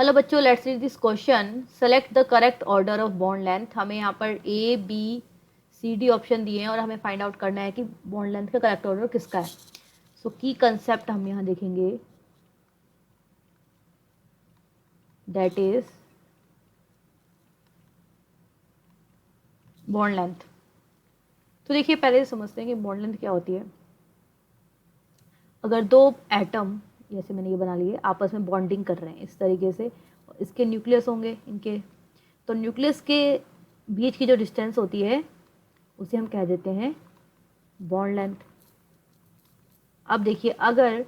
Hello बच्चों, let's read this question. Select the correct order of bond length. हमें यहाँ पर A B C D option दिए हैं और हमें फाइंड आउट करना है कि बॉन्ड लेंथ का करेक्ट ऑर्डर किसका है। सो की कंसेप्ट हम यहाँ देखेंगे, दैट इज बॉन्ड लेंथ। तो देखिए, पहले समझते हैं कि बॉन्ड लेंथ क्या होती है। अगर दो एटम, जैसे मैंने ये बना लिए, आपस में बॉन्डिंग कर रहे हैं इस तरीके से, इसके न्यूक्लियस होंगे इनके, तो न्यूक्लियस के बीच की जो डिस्टेंस होती है उसे हम कह देते हैं बॉन्ड लेंथ। अब देखिए, अगर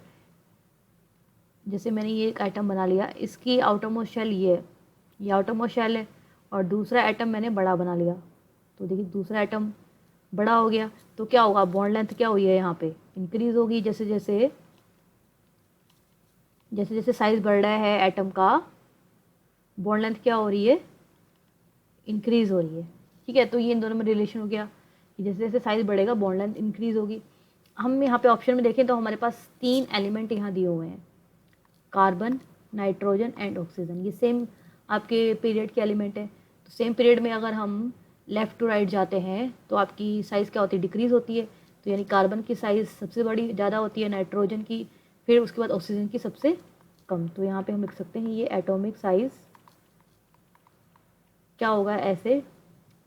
जैसे मैंने ये एक आइटम बना लिया, इसकी आउटरमोस्ट शेल ये आउटरमोस्ट शेल है, और दूसरा एटम मैंने बड़ा बना लिया, तो देखिए दूसरा एटम बड़ा हो गया, तो क्या होगा, बॉन्ड लेंथ क्या हुई है यहाँ पे, इंक्रीज होगी। जैसे जैसे जैसे जैसे साइज बढ़ रहा है एटम का, बॉन्ड लेंथ क्या हो रही है, इंक्रीज हो रही है। ठीक है, तो ये इन दोनों में रिलेशन हो गया कि जैसे जैसे साइज बढ़ेगा बॉन्ड लेंथ इंक्रीज होगी। हम यहाँ पे ऑप्शन में देखें तो हमारे पास 3 एलिमेंट यहाँ दिए हुए हैं, कार्बन, नाइट्रोजन एंड ऑक्सीजन। ये सेम आपके पीरियड के एलिमेंट है। तो सेम पीरियड में अगर हम लेफ़्ट टू राइट जाते हैं तो आपकी साइज़ क्या होती है, डिक्रीज़ होती है। तो यानी कार्बन की साइज़ सबसे बड़ी ज़्यादा होती है, नाइट्रोजन की, फिर उसके बाद ऑक्सीजन की सबसे कम। तो यहाँ पे हम लिख सकते हैं ये एटॉमिक साइज़ क्या होगा, ऐसे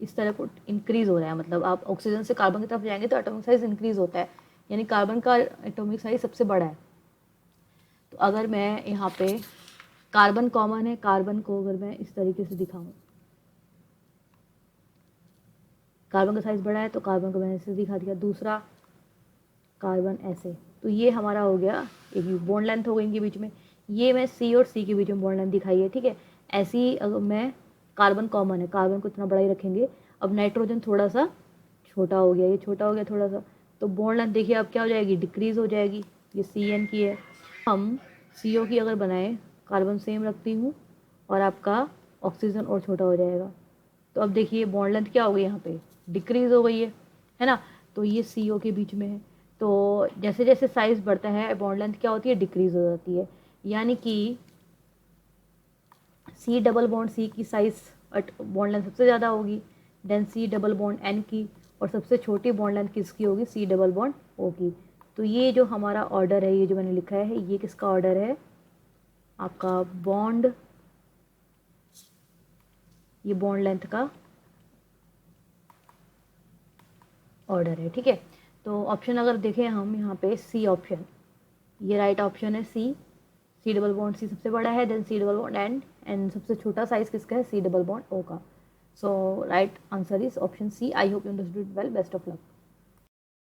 इस तरह को इंक्रीज़ हो रहा है। मतलब आप ऑक्सीजन से कार्बन की तरफ जाएंगे तो एटॉमिक साइज़ इंक्रीज़ होता है, यानी कार्बन का एटॉमिक साइज़ सबसे बड़ा है। तो अगर मैं यहाँ पे, कार्बन कॉमन है, कार्बन को अगर मैं इस तरीके से दिखाऊं, कार्बन का साइज बड़ा है तो कार्बन को मैंने ऐसे दिखा दिया, दूसरा कार्बन ऐसे। तो ये हमारा हो गया एक बॉन्ड लेंथ हो गई इनके बीच में। ये मैं सी और सी के बीच में बॉन्ड लेंथ दिखाई है। ठीक है, ऐसे ही अगर मैं, कार्बन कॉमन है, कार्बन को इतना बड़ा ही रखेंगे। अब नाइट्रोजन थोड़ा सा छोटा हो गया, ये छोटा हो गया थोड़ा सा, तो बॉन्ड लेंथ देखिए अब क्या हो जाएगी, डिक्रीज हो जाएगी। ये सी एन की है। हम सी ओ की अगर बनाएं, कार्बन सेम रखती हूँ और आपका ऑक्सीजन और छोटा हो जाएगा। तो अब देखिए बॉन्ड लेंथ क्या हो गई, यहाँ पे डिक्रीज हो गई है ना। तो ये सी ओ के बीच में है। तो जैसे जैसे साइज बढ़ता है बॉन्ड लेंथ क्या होती है, डिक्रीज हो जाती है। यानी कि सी डबल बॉन्ड सी की साइज बॉन्ड लेंथ सबसे ज़्यादा होगी, then C double bond N की, और सबसे छोटी बॉन्ड लेंथ किसकी होगी, सी डबल बॉन्ड ओ की। तो ये जो हमारा ऑर्डर है, ये जो मैंने लिखा है, ये किसका ऑर्डर है, आपका बॉन्ड, ये बॉन्ड लेंथ का ऑर्डर है। ठीक है, तो ऑप्शन अगर देखें हम यहाँ पे, सी ऑप्शन, ये राइट ऑप्शन है, C. C double bond C सबसे बड़ा है, then C double bond and सबसे छोटा साइज किसका है, सी डबल बॉन्ड ओ का। So right answer is option C. I hope you understood well. Best of luck.